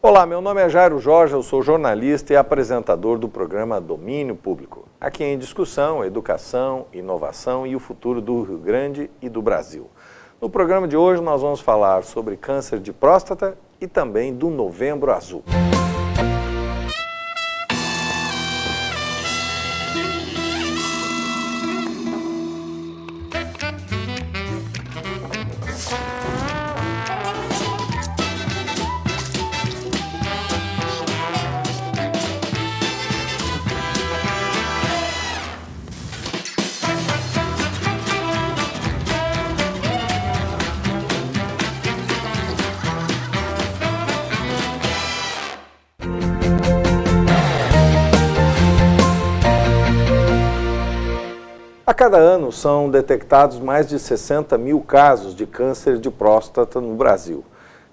Olá, meu nome é Jairo Jorge, eu sou jornalista e apresentador do programa Domínio Público. Aqui em discussão, educação, inovação e o futuro do Rio Grande e do Brasil. No programa de hoje nós vamos falar sobre câncer de próstata e também do Novembro Azul. A cada ano são detectados mais de 60 mil casos de câncer de próstata no Brasil.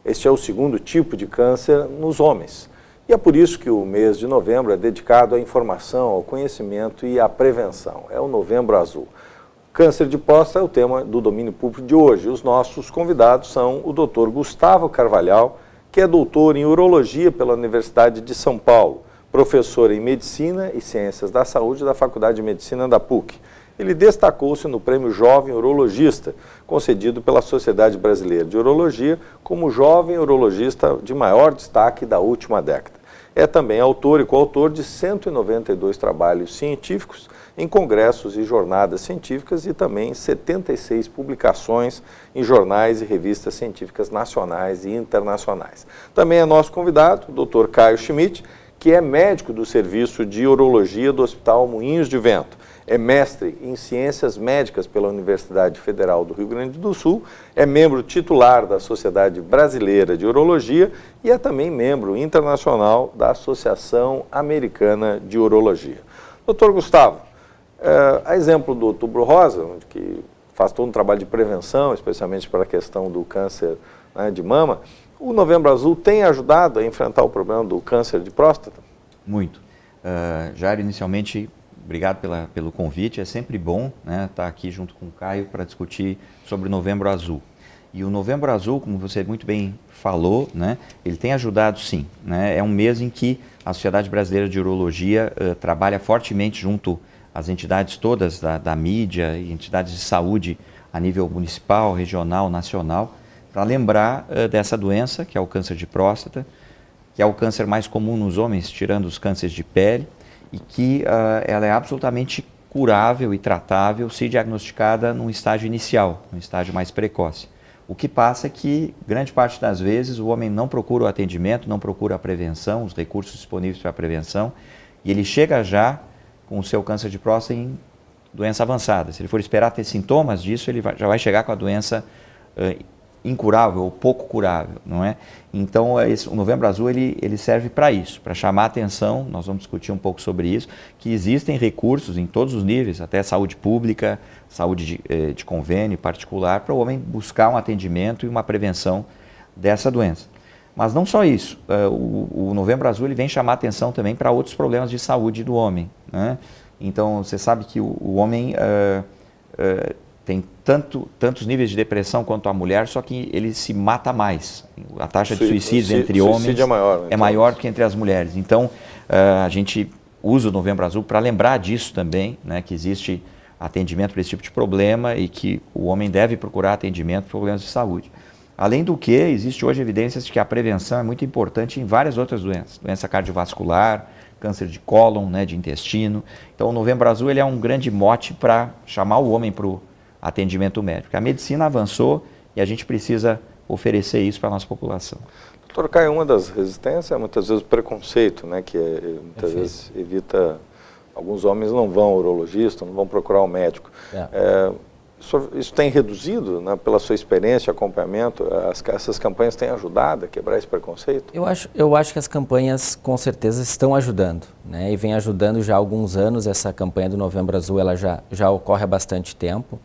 Este é o segundo tipo de câncer nos homens. E é por isso que o mês de novembro é dedicado à informação, ao conhecimento e à prevenção. É o Novembro Azul. Câncer de próstata é o tema do domínio público de hoje. Os nossos convidados são o Dr. Gustavo Carvalhal, que é doutor em urologia pela Universidade de São Paulo, professor em medicina e ciências da saúde da Faculdade de Medicina da PUC. Ele destacou-se no Prêmio Jovem Urologista, concedido pela Sociedade Brasileira de Urologia, como o jovem urologista de maior destaque da última década. É também autor e coautor de 192 trabalhos científicos em congressos e jornadas científicas e também 76 publicações em jornais e revistas científicas nacionais e internacionais. Também é nosso convidado, o Dr. Caio Schmidt, que é médico do Serviço de Urologia do Hospital Moinhos de Vento. É mestre em Ciências Médicas pela Universidade Federal do Rio Grande do Sul, é membro titular da Sociedade Brasileira de Urologia e é também membro internacional da Associação Americana de Urologia. Doutor Gustavo, a exemplo do Outubro Rosa, que faz todo um trabalho de prevenção, especialmente para a questão do câncer, né, de mama, o Novembro Azul tem ajudado a enfrentar o problema do câncer de próstata? Muito. Jair, inicialmente, obrigado pelo convite. É sempre bom, né, estar aqui junto com o Caio para discutir sobre o Novembro Azul. E o Novembro Azul, como você muito bem falou, né, ele tem ajudado sim. Né, é um mês em que a Sociedade Brasileira de Urologia trabalha fortemente junto às entidades todas da mídia e entidades de saúde a nível municipal, regional, nacional, para lembrar dessa doença, que é o câncer de próstata, que é o câncer mais comum nos homens, tirando os cânceres de pele, e que ela é absolutamente curável e tratável se diagnosticada num estágio inicial, num estágio mais precoce. O que passa é que, grande parte das vezes, o homem não procura o atendimento, não procura a prevenção, os recursos disponíveis para a prevenção, e ele chega já com o seu câncer de próstata em doença avançada. Se ele for esperar ter sintomas disso, ele já vai chegar com a doença incurável ou pouco curável, não é? Então, o Novembro Azul ele serve para isso, para chamar a atenção, nós vamos discutir um pouco sobre isso, que existem recursos em todos os níveis, até saúde pública, saúde de convênio particular, para o homem buscar um atendimento e uma prevenção dessa doença. Mas não só isso, o Novembro Azul ele vem chamar a atenção também para outros problemas de saúde do homem, né? Então, você sabe que o homem tem tantos níveis de depressão quanto a mulher, só que ele se mata mais. A taxa de suicídios entre homens é maior que entre as mulheres. Então, a gente usa o Novembro Azul para lembrar disso também, né, que existe atendimento para esse tipo de problema e que o homem deve procurar atendimento para problemas de saúde. Além do que, existe hoje evidências de que a prevenção é muito importante em várias outras doenças. Doença cardiovascular, câncer de cólon, né, de intestino. Então, o Novembro Azul ele é um grande mote para chamar o homem para o atendimento médico. A medicina avançou e a gente precisa oferecer isso para a nossa população. Doutor Caio, uma das resistências é muitas vezes o preconceito, né, que muitas vezes evita, alguns homens não vão ao urologista, não vão procurar o médico. Isso tem reduzido, né, pela sua experiência, acompanhamento, essas campanhas têm ajudado a quebrar esse preconceito? Eu acho que as campanhas com certeza estão ajudando, né, e vem ajudando já há alguns anos. Essa campanha do Novembro Azul ela já ocorre há bastante tempo.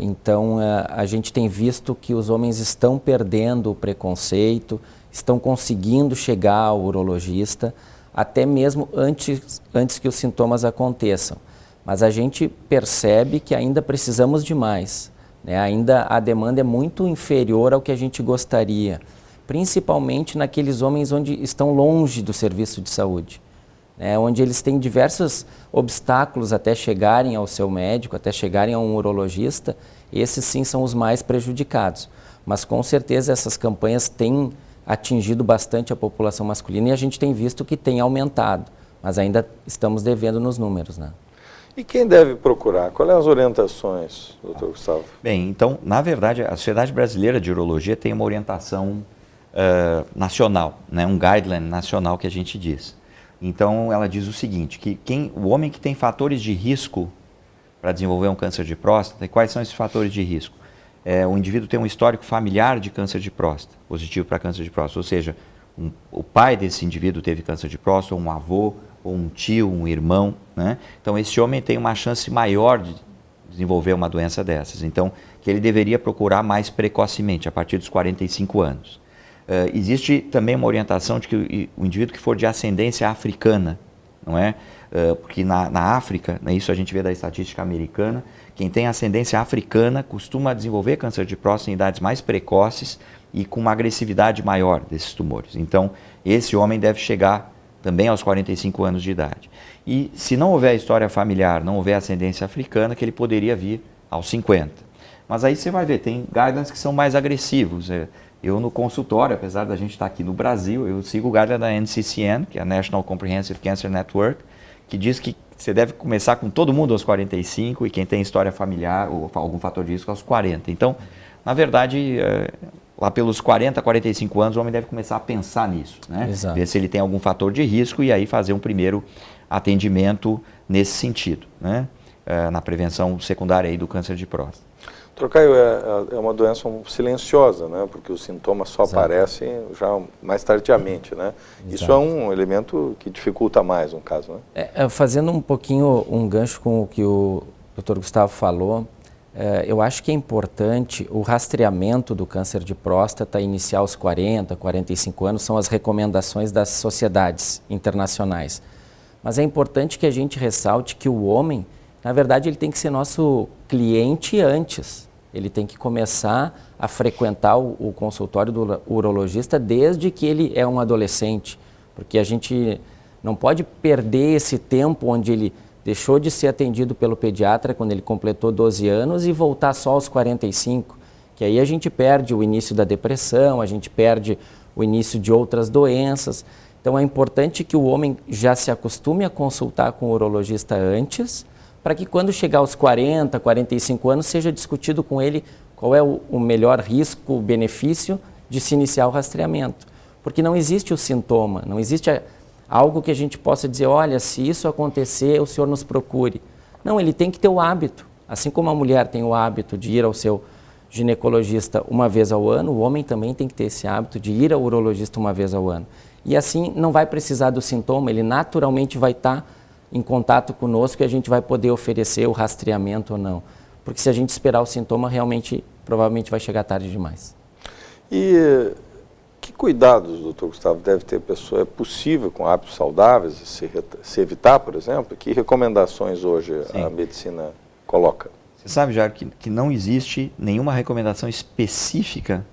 Então, a gente tem visto que os homens estão perdendo o preconceito, estão conseguindo chegar ao urologista, até mesmo antes que os sintomas aconteçam. Mas a gente percebe que ainda precisamos de mais, né? Ainda a demanda é muito inferior ao que a gente gostaria. principalmente naqueles homens onde estão longe do serviço de saúde, né, onde eles têm diversos obstáculos até chegarem ao seu médico, até chegarem a um urologista. Esses sim são os mais prejudicados. Mas com certeza essas campanhas têm atingido bastante a população masculina e a gente tem visto que tem aumentado, mas ainda estamos devendo nos números, né? E quem deve procurar? Quais são as orientações, doutor Gustavo? Bem, então, na verdade, a Sociedade Brasileira de Urologia tem uma orientação nacional, né? Um guideline nacional que a gente diz. Então, ela diz o seguinte, que o homem que tem fatores de risco para desenvolver um câncer de próstata, e quais são esses fatores de risco? O indivíduo tem um histórico familiar de câncer de próstata, positivo para câncer de próstata, ou seja, o pai desse indivíduo teve câncer de próstata, ou um avô, ou um tio, um irmão, né? Então, esse homem tem uma chance maior de desenvolver uma doença dessas. Então, que ele deveria procurar mais precocemente, a partir dos 45 anos. Existe também uma orientação de que o indivíduo que for de ascendência africana, não é? Porque na África, né, isso a gente vê da estatística americana, quem tem ascendência africana costuma desenvolver câncer de próstata em idades mais precoces e com uma agressividade maior desses tumores. Então, esse homem deve chegar também aos 45 anos de idade. E se não houver história familiar, não houver ascendência africana, que ele poderia vir aos 50. Mas aí você vai ver, tem guidelines que são mais agressivos. Eu no consultório, apesar da gente estar aqui no Brasil, eu sigo o guideline da NCCN, que é a National Comprehensive Cancer Network, que diz que você deve começar com todo mundo aos 45 e quem tem história familiar ou algum fator de risco aos 40. Então, na verdade, lá pelos 40, 45 anos, o homem deve começar a pensar nisso, né? Exato. Ver se ele tem algum fator de risco e aí fazer um primeiro atendimento nesse sentido, né? Na prevenção secundária aí do câncer de próstata. Caio, é uma doença silenciosa, né? Porque os sintomas só aparecem já mais tardiamente, né? Exato. Isso é um elemento que dificulta mais um caso, né? Fazendo um pouquinho um gancho com o que o Dr. Gustavo falou, eu acho que é importante o rastreamento do câncer de próstata iniciar aos 40, 45 anos, são as recomendações das sociedades internacionais. Mas é importante que a gente ressalte que o homem, na verdade, ele tem que ser nosso cliente antes. Ele tem que começar a frequentar o consultório do urologista desde que ele é um adolescente, porque a gente não pode perder esse tempo onde ele deixou de ser atendido pelo pediatra quando ele completou 12 anos e voltar só aos 45, que aí a gente perde o início da depressão, a gente perde o início de outras doenças. Então é importante que o homem já se acostume a consultar com o urologista antes, para que quando chegar aos 40, 45 anos, seja discutido com ele qual é o melhor risco-benefício de se iniciar o rastreamento. Porque não existe o sintoma, não existe algo que a gente possa dizer, olha, se isso acontecer, o senhor nos procure. Não, ele tem que ter o hábito. Assim como a mulher tem o hábito de ir ao seu ginecologista uma vez ao ano, o homem também tem que ter esse hábito de ir ao urologista uma vez ao ano. E assim não vai precisar do sintoma, ele naturalmente vai estar em contato conosco e a gente vai poder oferecer o rastreamento ou não. Porque se a gente esperar o sintoma, realmente, provavelmente vai chegar tarde demais. E que cuidados, doutor Gustavo, deve ter a pessoa? É possível, com hábitos saudáveis, se evitar, por exemplo? Que recomendações hoje a medicina coloca? Você sabe, Jair, que não existe nenhuma recomendação específica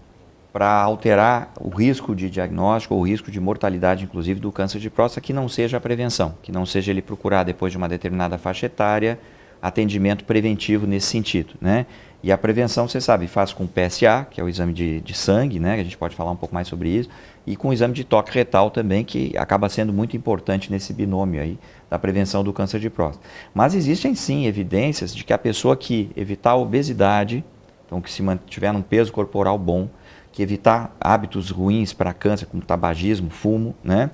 para alterar o risco de diagnóstico ou o risco de mortalidade, inclusive, do câncer de próstata, que não seja a prevenção, que não seja ele procurar, depois de uma determinada faixa etária, atendimento preventivo nesse sentido, né? E a prevenção, você sabe, faz com PSA, que é o exame de sangue, né? A gente pode falar um pouco mais sobre isso, e com o exame de toque retal também, que acaba sendo muito importante nesse binômio aí da prevenção do câncer de próstata. Mas existem sim evidências de que a pessoa que evitar a obesidade, então que se mantiver num peso corporal bom, que evitar hábitos ruins para câncer, como tabagismo, fumo, né?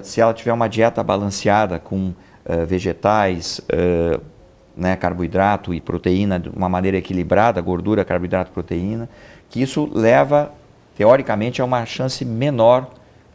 Se ela tiver uma dieta balanceada com vegetais, né, carboidrato e proteína de uma maneira equilibrada, gordura, carboidrato, proteína, que isso leva, teoricamente, a uma chance menor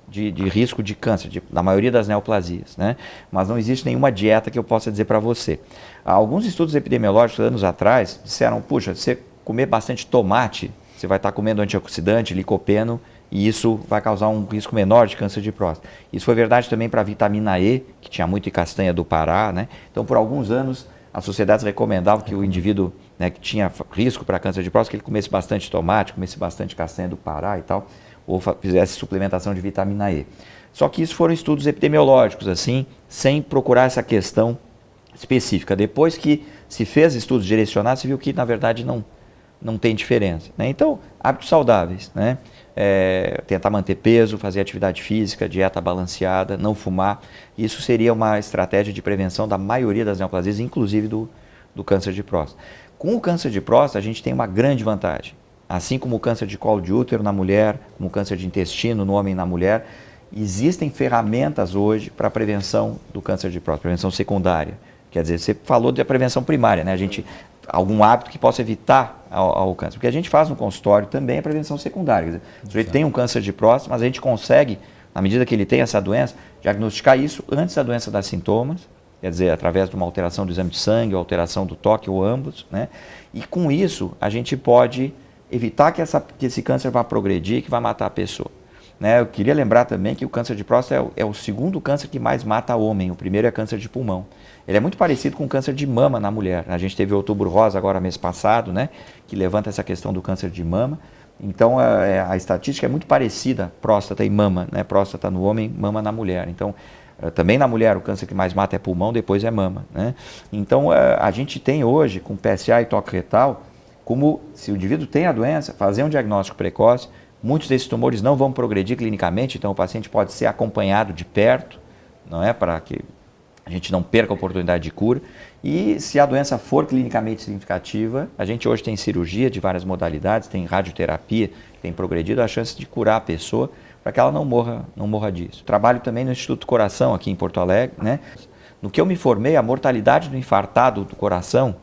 de risco de câncer, na maioria das neoplasias, né? Mas não existe nenhuma dieta que eu possa dizer para você. Alguns estudos epidemiológicos, anos atrás, disseram, puxa, se você comer bastante tomate, você vai estar comendo antioxidante, licopeno, e isso vai causar um risco menor de câncer de próstata. Isso foi verdade também para a vitamina E, que tinha muito em castanha do Pará, né? Então, por alguns anos, as sociedades recomendavam que o indivíduo, né, que tinha risco para câncer de próstata, que ele comesse bastante tomate, comesse bastante castanha do Pará e tal. ou fizesse suplementação de vitamina E. Só que isso foram estudos epidemiológicos, assim, sem procurar essa questão específica. Depois que se fez estudos direcionados, se viu que, na verdade, não tem diferença, né? Então, hábitos saudáveis, né? Tentar manter peso, fazer atividade física, dieta balanceada, não fumar. Isso seria uma estratégia de prevenção da maioria das neoplasias, inclusive do câncer de próstata. Com o câncer de próstata, a gente tem uma grande vantagem. Assim como o câncer de colo de útero na mulher, como o câncer de intestino no homem e na mulher, existem ferramentas hoje para a prevenção do câncer de próstata, prevenção secundária. Quer dizer, você falou da prevenção primária, né? Algum hábito que possa evitar ao câncer. Porque a gente faz no consultório também a prevenção secundária. Quer dizer, o sujeito tem um câncer de próstata, mas a gente consegue, na medida que ele tem essa doença, diagnosticar isso antes da doença dar sintomas, quer dizer, através de uma alteração do exame de sangue, ou alteração do toque, ou ambos, né? E com isso, a gente pode evitar que esse câncer vá progredir, que vá matar a pessoa. Né? Eu queria lembrar também que o câncer de próstata é o segundo câncer que mais mata homem. O primeiro é câncer de pulmão. Ele é muito parecido com o câncer de mama na mulher. A gente teve o Outubro Rosa agora mês passado, né? Que levanta essa questão do câncer de mama. Então a estatística é muito parecida, próstata e mama, né? Próstata no homem, mama na mulher. Então também na mulher o câncer que mais mata é pulmão, depois é mama, né? Então a gente tem hoje com PSA e toque retal, como se o indivíduo tem a doença, fazer um diagnóstico precoce. Muitos desses tumores não vão progredir clinicamente, então o paciente pode ser acompanhado de perto, não é, para que a gente não perca a oportunidade de cura. E se a doença for clinicamente significativa, a gente hoje tem cirurgia de várias modalidades, tem radioterapia, tem progredido a chance de curar a pessoa para que ela não morra disso. Trabalho também no Instituto do Coração aqui em Porto Alegre, né? No que eu me formei, a mortalidade do infartado do coração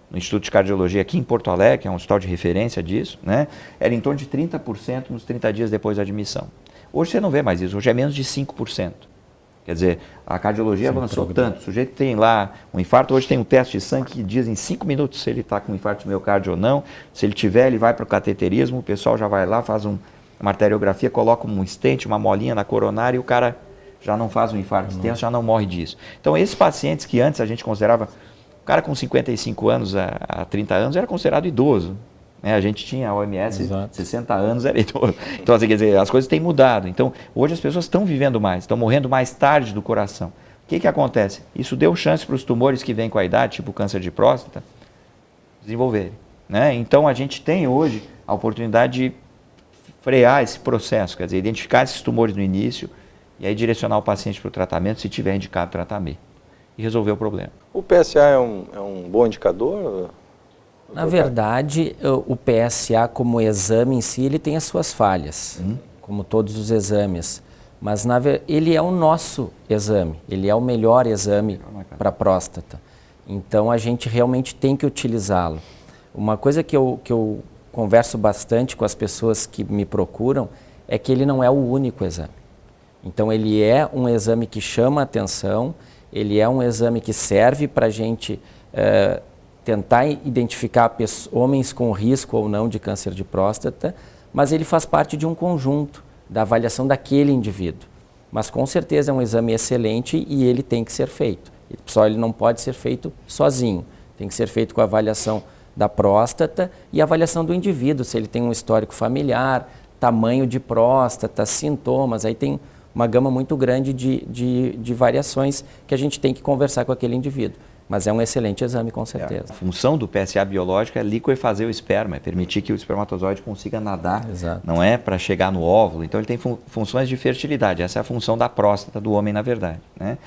no Instituto de Cardiologia aqui em Porto Alegre, que é um hospital de referência disso, né, era em torno de 30% nos 30 dias depois da admissão. Hoje você não vê mais isso, hoje é menos de 5%. Quer dizer, a cardiologia avançou tanto, o sujeito tem lá um infarto, hoje tem um teste de sangue que diz em 5 minutos se ele está com infarto de miocárdio ou não, se ele tiver, ele vai para o cateterismo, o pessoal já vai lá, faz uma arteriografia, coloca um stent, uma molinha na coronária e o cara já não faz um infarto extenso, já não morre disso. Então esses pacientes que antes a gente considerava, o cara com 55 anos há 30 anos era considerado idoso. Né? A gente tinha a OMS, exato, 60 anos era idoso. Então, assim, quer dizer, as coisas têm mudado. Então, hoje as pessoas estão vivendo mais, estão morrendo mais tarde do coração. O que acontece? Isso deu chance para os tumores que vêm com a idade, tipo o câncer de próstata, desenvolverem. Né? Então, a gente tem hoje a oportunidade de frear esse processo, quer dizer, identificar esses tumores no início e aí direcionar o paciente para o tratamento, se tiver indicado tratamento, e resolver o problema. O PSA é um bom indicador? Na verdade, o PSA como exame em si, ele tem as suas falhas, como todos os exames. Mas ele é o nosso exame, ele é o melhor exame para a próstata. Então a gente realmente tem que utilizá-lo. Uma coisa que eu converso bastante com as pessoas que me procuram é que ele não é o único exame. Então ele é um exame que chama a atenção, ele é um exame que serve para a gente tentar identificar homens com risco ou não de câncer de próstata, mas ele faz parte de um conjunto da avaliação daquele indivíduo. Mas com certeza é um exame excelente e ele tem que ser feito. Só ele não pode ser feito sozinho, tem que ser feito com a avaliação da próstata e a avaliação do indivíduo, se ele tem um histórico familiar, tamanho de próstata, sintomas, aí tem uma gama muito grande de variações que a gente tem que conversar com aquele indivíduo. Mas é um excelente exame, com certeza. A função do PSA biológico é liquefazer o esperma, é permitir que o espermatozoide consiga nadar, exato, não é para chegar no óvulo. Então ele tem funções de fertilidade, essa é a função da próstata do homem, na verdade. Né?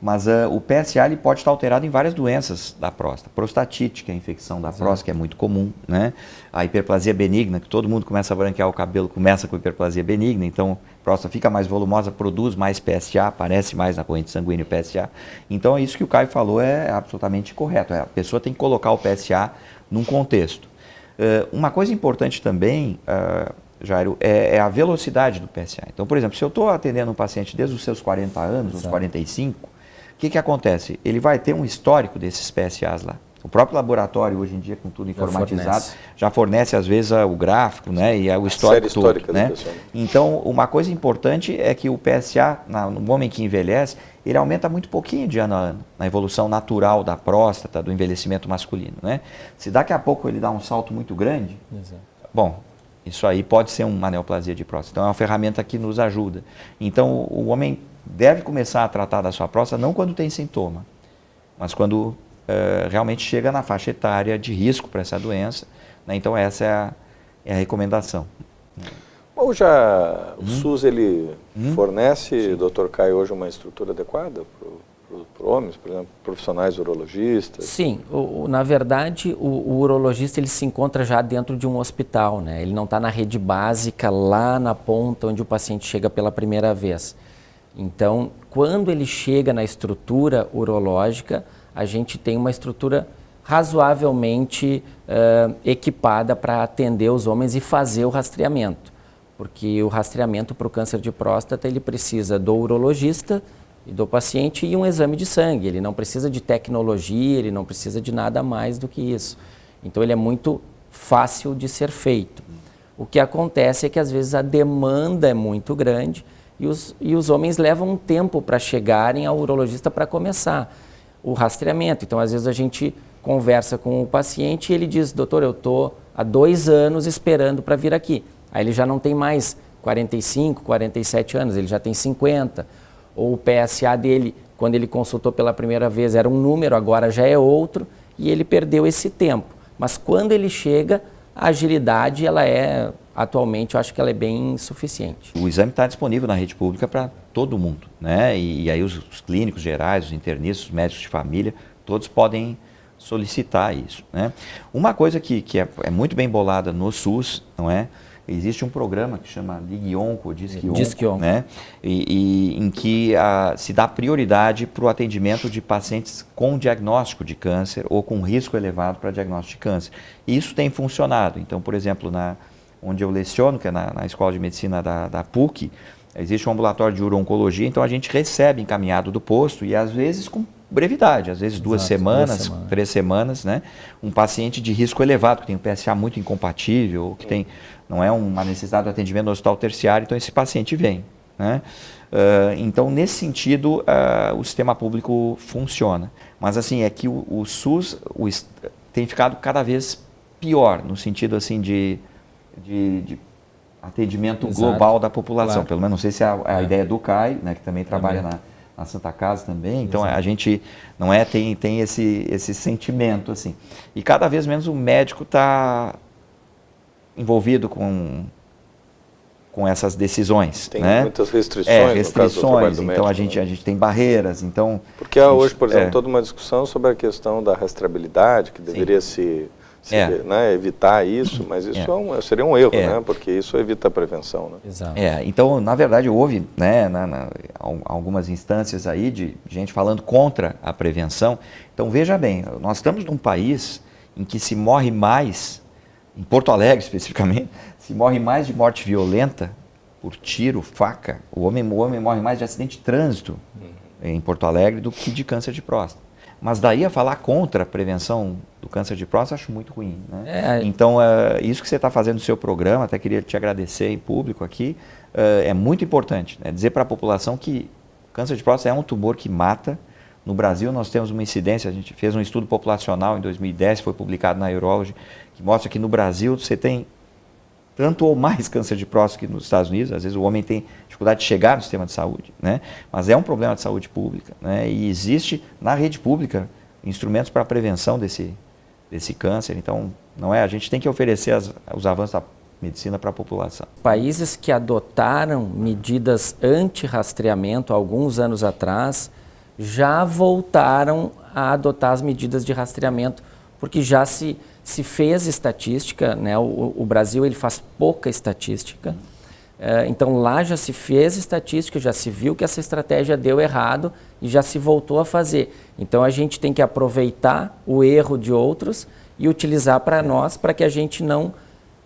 Mas o PSA ele pode estar alterado em várias doenças da próstata. Prostatite, que é a infecção da próstata, que é muito comum. Né? A hiperplasia benigna, que todo mundo começa a branquear o cabelo, começa com hiperplasia benigna, então a próstata fica mais volumosa, produz mais PSA, aparece mais na corrente sanguínea o PSA. Então é isso que o Caio falou, é absolutamente correto. A pessoa tem que colocar o PSA num contexto. Uma coisa importante também, Jairo, é a velocidade do PSA. Então, por exemplo, se eu estou atendendo um paciente desde os seus 40 anos, exato, uns 45, o que acontece? Ele vai ter um histórico desses PSAs lá. O próprio laboratório, hoje em dia, com tudo informatizado, já fornece às vezes o gráfico, né, e o histórico todo. Né? Então, uma coisa importante é que o PSA, no homem que envelhece, ele aumenta muito pouquinho de ano a ano, na evolução natural da próstata, do envelhecimento masculino. Né? Se daqui a pouco ele dá um salto muito grande, exato, bom, Isso aí pode ser uma neoplasia de próstata. Então é uma ferramenta que nos ajuda. Então o homem deve começar a tratar da sua próstata não quando tem sintoma, mas quando realmente chega na faixa etária de risco para essa doença, né? Então essa é a recomendação. Ou já o SUS ele fornece, Dr. Caio, hoje uma estrutura adequada para homens, por exemplo, profissionais urologistas? Sim, na verdade o urologista ele se encontra já dentro de um hospital, né? Ele não está na rede básica lá na ponta onde o paciente chega pela primeira vez. Então, quando ele chega na estrutura urológica, a gente tem uma estrutura razoavelmente equipada para atender os homens e fazer o rastreamento. Porque o rastreamento para o câncer de próstata, ele precisa do urologista e do paciente e um exame de sangue. Ele não precisa de tecnologia, ele não precisa de nada mais do que isso. Então, ele é muito fácil de ser feito. O que acontece é que, às vezes, a demanda é muito grande e os homens levam um tempo para chegarem ao urologista para começar o rastreamento. Então, às vezes, a gente conversa com o paciente e ele diz, doutor, eu estou há 2 anos esperando para vir aqui. Aí ele já não tem mais 45, 47 anos, ele já tem 50. Ou o PSA dele, quando ele consultou pela primeira vez, era um número, agora já é outro, e ele perdeu esse tempo. Mas quando ele chega, a agilidade, ela é, atualmente, eu acho que ela é bem suficiente. O exame está disponível na rede pública para todo mundo, né? E aí os clínicos gerais, os internistas, os médicos de família, todos podem solicitar isso, né? Uma coisa que é muito bem bolada no SUS, não é? Existe um programa que chama Ligue Onco, Disque Onco, né? Em que se dá prioridade para o atendimento de pacientes com diagnóstico de câncer ou com risco elevado para diagnóstico de câncer. E isso tem funcionado. Então, por exemplo, onde eu leciono, que é na Escola de Medicina da PUC, existe um ambulatório de uro-oncologia, então a gente recebe encaminhado do posto e às vezes com brevidade, às vezes 2 semanas, 3 semanas, né? Um paciente de risco elevado, que tem um PSA muito incompatível, ou que não é uma necessidade de atendimento no hospital terciário, então esse paciente vem, né? Então, nesse sentido, o sistema público funciona. Mas, assim, é que o SUS tem ficado cada vez pior, no sentido, assim, de atendimento global da população. Claro. Pelo menos, não sei se é a ideia do Caio, né, que também trabalha na Santa Casa também. Então, a gente tem esse sentimento, assim. E cada vez menos o médico está envolvido com essas decisões. Tem, né? Muitas restrições. Restrições, então médico, a gente tem barreiras. Então, porque há hoje, por exemplo, toda uma discussão sobre a questão da rastreabilidade, que deveria né, evitar isso, mas isso seria um erro, né? Porque isso evita a prevenção. Né? Exato. Então, na verdade, houve, né, algumas instâncias aí de gente falando contra a prevenção. Então, veja bem, nós estamos num país em que se morre mais, em Porto Alegre especificamente, se morre mais de morte violenta por tiro, faca. O homem morre mais de acidente de trânsito em Porto Alegre do que de câncer de próstata. Mas daí a falar contra a prevenção do câncer de próstata, acho muito ruim. Né? Então, isso que você está fazendo no seu programa, até queria te agradecer em público aqui, é muito importante. Né? Dizer para a população que o câncer de próstata é um tumor que mata. No Brasil, nós temos uma incidência, a gente fez um estudo populacional em 2010, foi publicado na Urology, que mostra que no Brasil você tem tanto ou mais câncer de próstata que nos Estados Unidos. Às vezes o homem tem dificuldade de chegar no sistema de saúde, né? Mas é um problema de saúde pública, né? E existe na rede pública instrumentos para a prevenção desse câncer. Então, a gente tem que oferecer os avanços da medicina para a população. Países que adotaram medidas anti-rastreamento alguns anos atrás já voltaram a adotar as medidas de rastreamento, porque já se fez estatística, né? O Brasil ele faz pouca estatística, então lá já se fez estatística, já se viu que essa estratégia deu errado e já se voltou a fazer. Então a gente tem que aproveitar o erro de outros e utilizar para nós, para que a gente não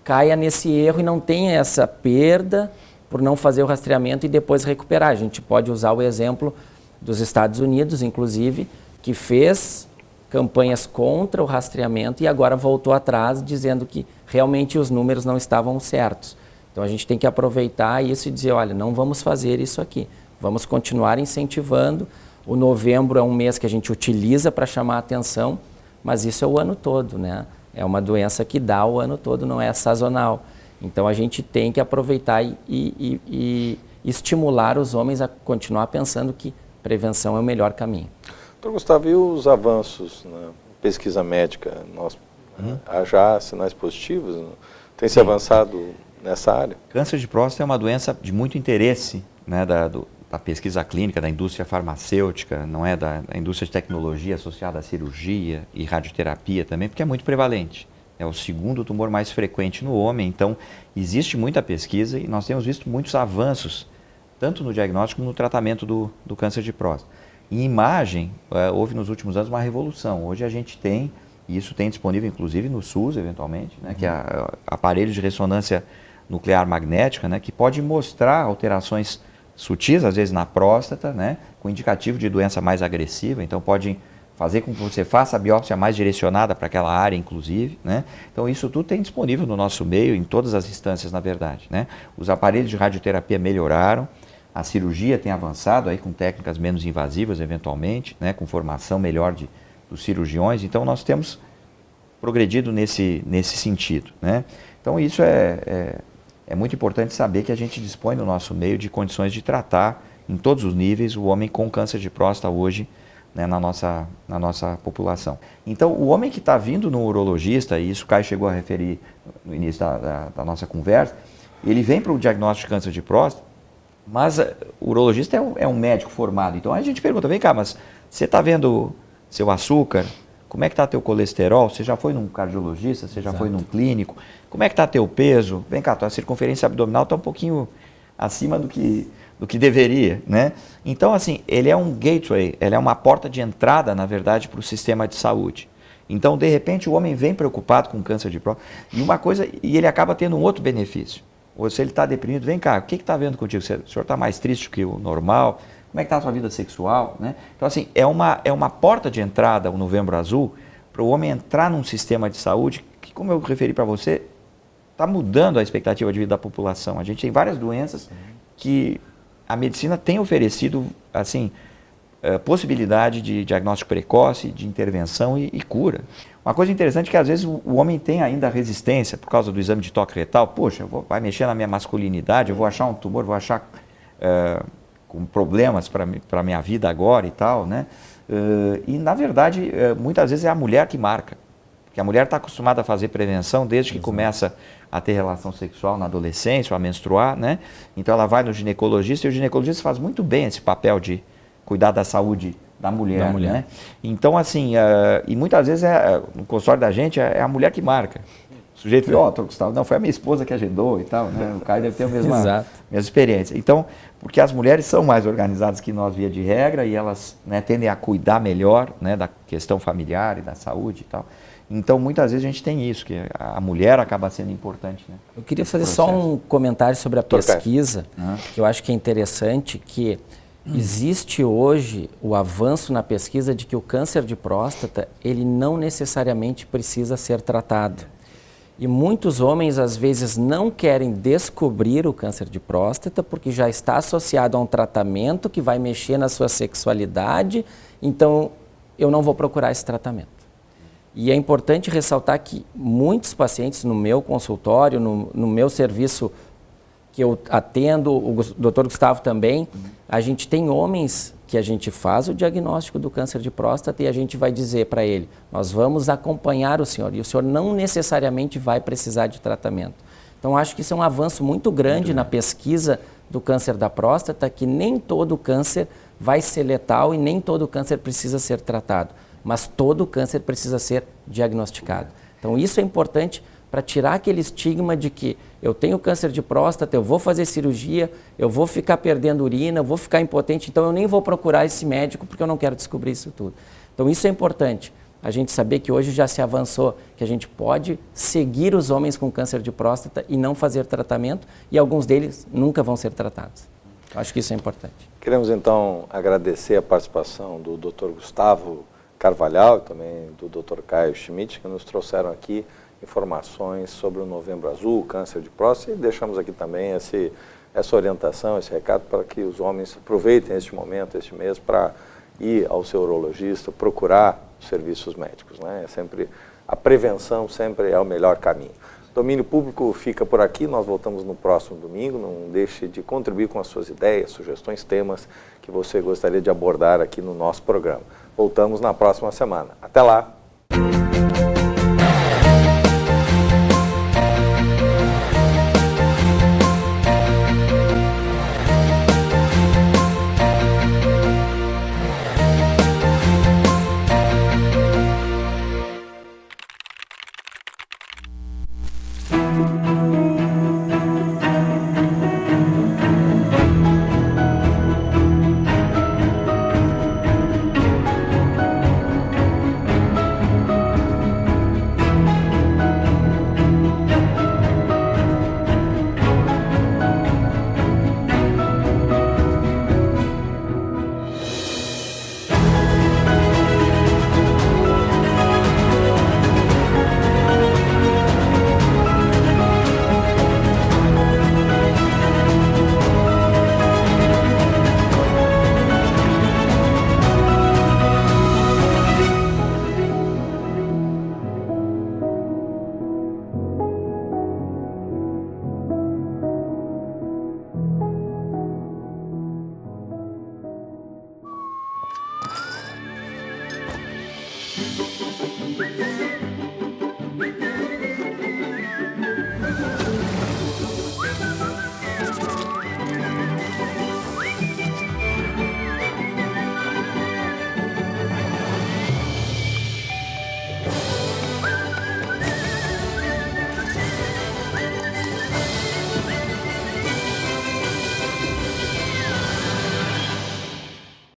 caia nesse erro e não tenha essa perda por não fazer o rastreamento e depois recuperar. A gente pode usar o exemplo dos Estados Unidos, inclusive, que fez campanhas contra o rastreamento e agora voltou atrás dizendo que realmente os números não estavam certos. Então a gente tem que aproveitar isso e dizer, olha, não vamos fazer isso aqui, vamos continuar incentivando. O novembro é um mês que a gente utiliza para chamar a atenção, mas isso é o ano todo, né? É uma doença que dá o ano todo, não é sazonal. Então a gente tem que aproveitar e estimular os homens a continuar pensando que prevenção é o melhor caminho. Doutor Gustavo, e os avanços na pesquisa médica? Há já sinais positivos? Tem se avançado nessa área? Câncer de próstata é uma doença de muito interesse, né, da pesquisa clínica, da indústria farmacêutica, não é, da indústria de tecnologia associada à cirurgia e radioterapia também, porque é muito prevalente. É o segundo tumor mais frequente no homem, então existe muita pesquisa e nós temos visto muitos avanços, tanto no diagnóstico como no tratamento do câncer de próstata. Em imagem, houve nos últimos anos uma revolução. Hoje a gente tem, e isso tem disponível inclusive no SUS eventualmente, né, que é aparelho de ressonância nuclear magnética, né, que pode mostrar alterações sutis, às vezes na próstata, né, com indicativo de doença mais agressiva, então pode fazer com que você faça a biópsia mais direcionada para aquela área, inclusive, né? Então isso tudo tem disponível no nosso meio, em todas as instâncias, na verdade, né? Os aparelhos de radioterapia melhoraram, a cirurgia tem avançado aí com técnicas menos invasivas, eventualmente, né? Com formação melhor dos cirurgiões, então nós temos progredido nesse sentido, né? Então isso é muito importante saber que a gente dispõe no nosso meio de condições de tratar em todos os níveis o homem com câncer de próstata hoje, né, na nossa população. Então, o homem que está vindo no urologista, e isso o Caio chegou a referir no início da nossa conversa, ele vem para o diagnóstico de câncer de próstata, mas o urologista é um médico formado. Então, a gente pergunta, vem cá, mas você está vendo seu açúcar? Como é que está teu colesterol? Você já foi num cardiologista? Você já foi num clínico? Como é que está teu peso? Vem cá, tua circunferência abdominal está um pouquinho acima do que deveria, né? Então, assim, ele é um gateway, ele é uma porta de entrada, na verdade, para o sistema de saúde. Então, de repente, o homem vem preocupado com câncer de próstata e ele acaba tendo um outro benefício. Ou se ele está deprimido, vem cá, o que está vendo contigo? O senhor está mais triste que o normal? Como é que está a sua vida sexual, né? Então, assim, é uma porta de entrada, o Novembro Azul, para o homem entrar num sistema de saúde que, como eu referi para você, está mudando a expectativa de vida da população. A gente tem várias doenças que a medicina tem oferecido, assim, possibilidade de diagnóstico precoce, de intervenção e cura. Uma coisa interessante é que às vezes o homem tem ainda resistência por causa do exame de toque retal. Poxa, vai mexer na minha masculinidade, eu vou achar um tumor, vou achar com problemas para a minha vida agora e tal, né? E na verdade, muitas vezes é a mulher que marca. Porque a mulher está acostumada a fazer prevenção desde que começa a ter relação sexual na adolescência, ou a menstruar, né? Então ela vai no ginecologista e o ginecologista faz muito bem esse papel de cuidar da saúde da mulher. Né? Então, assim, e muitas vezes no consultório da gente é a mulher que marca. O sujeito fala, Gustavo, não, foi a minha esposa que agendou e tal, né? O Caio deve ter a mesma experiência. Então, porque as mulheres são mais organizadas que nós, via de regra, e elas, né, tendem a cuidar melhor, né, da questão familiar e da saúde e tal. Então, muitas vezes a gente tem isso, que a mulher acaba sendo importante. Né, eu queria fazer só um comentário sobre a pesquisa, que eu acho que é interessante, que existe hoje o avanço na pesquisa de que o câncer de próstata, ele não necessariamente precisa ser tratado. E muitos homens, às vezes, não querem descobrir o câncer de próstata porque já está associado a um tratamento que vai mexer na sua sexualidade, então eu não vou procurar esse tratamento. E é importante ressaltar que muitos pacientes no meu consultório, no meu serviço que eu atendo, o Dr. Gustavo também, a gente tem homens que a gente faz o diagnóstico do câncer de próstata e a gente vai dizer para ele, nós vamos acompanhar o senhor e o senhor não necessariamente vai precisar de tratamento. Então acho que isso é um avanço muito grande na pesquisa do câncer da próstata, que nem todo câncer vai ser letal e nem todo câncer precisa ser tratado, mas todo câncer precisa ser diagnosticado. Então isso é importante para tirar aquele estigma de que eu tenho câncer de próstata, eu vou fazer cirurgia, eu vou ficar perdendo urina, eu vou ficar impotente, então eu nem vou procurar esse médico porque eu não quero descobrir isso tudo. Então isso é importante, a gente saber que hoje já se avançou, que a gente pode seguir os homens com câncer de próstata e não fazer tratamento, e alguns deles nunca vão ser tratados. Eu acho que isso é importante. Queremos então agradecer a participação do Dr. Gustavo Carvalhal e também do Dr. Caio Schmidt, que nos trouxeram aqui informações sobre o Novembro Azul, o câncer de próstata, e deixamos aqui também essa orientação, esse recado para que os homens aproveitem este momento, este mês, para ir ao seu urologista, procurar os serviços médicos, né? A prevenção sempre é o melhor caminho. Domínio Público fica por aqui, nós voltamos no próximo domingo. Não deixe de contribuir com as suas ideias, sugestões, temas que você gostaria de abordar aqui no nosso programa. Voltamos na próxima semana. Até lá!